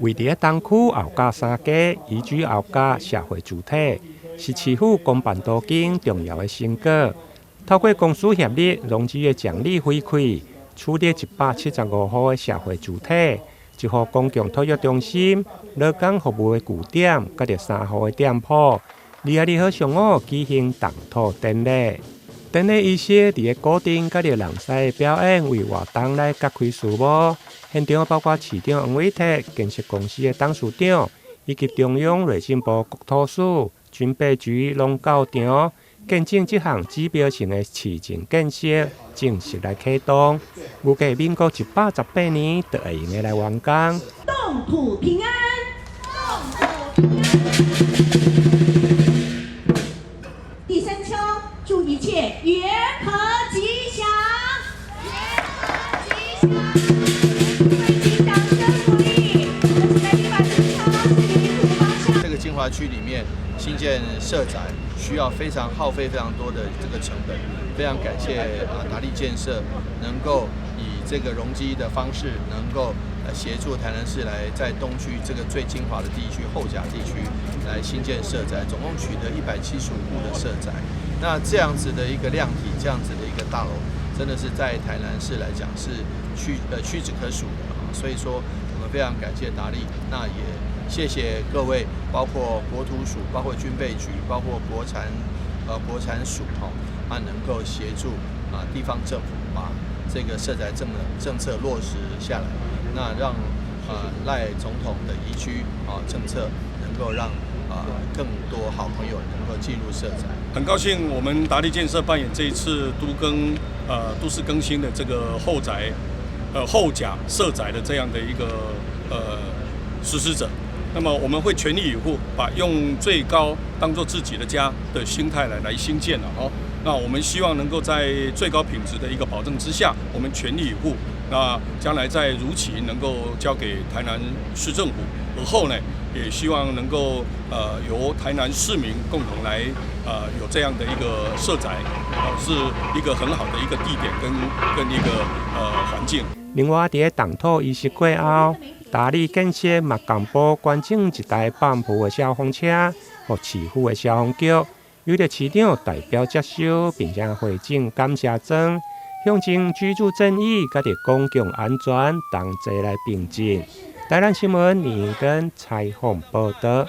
位於東區後甲三街移居後甲社會主體，是市府公辦途徑重要的成果。透過公私協力，農資的獎勵回饋，處理175戶的社會主體，一戶公共托育中心、勞工服務的據點，甲着3戶的店鋪。2月2號上午舉行動土典禮。典禮儀式佇個固定甲着人獅的表演為活動來揭開序幕。現場包括市長黃偉哲、建設公司的董事長，以及中央內政部國土署、軍備局農教場，見證這項指標性的市政建設正式來啟動。預計民國118年就會用來完工。動土平安，動土平安。第三敲，祝一切圓和吉祥，圓和吉祥。精華區裡面新建社宅需要耗費非常多的這個成本，非常感謝達利建設能夠以這個容積的方式，能夠協助台南市來在東區這個最精華的地區後甲地區來新建社宅，總共取得175戶的社宅。那這樣子的一個量體，這樣子的一個大樓，真的是在台南市來講是屈指可數的。所以說我們非常感謝達利，那也謝謝各位，包括國土署、包括軍備局、包括國產署能夠協助地方政府把這個社宅政策落實下來，那讓賴總統的宜居政策能夠讓更多好朋友能夠進入社宅。很高興我們達利建設扮演這一次都市更新的這個後甲社宅的這樣的一個實施者。那麼我們會全力以赴，把用最高當作自己的家的心態來興建了哦。那我們希望能夠在最高品質的一個保證之下，我們全力以赴。那將來在如期能夠交給台南市政府，而後呢，也希望能夠由台南市民共同來有這樣的一個社宅，是一個很好的一個地點跟一個環境。另外，在動土儀式過後，達利建設嘛公布捐贈1台幫浦的消防車，和市府的消防局，由着市長代表接收，並且回贈感謝狀，象徵居住正義甲着公共安全同齊來並進。台南新聞連跟採訪報道。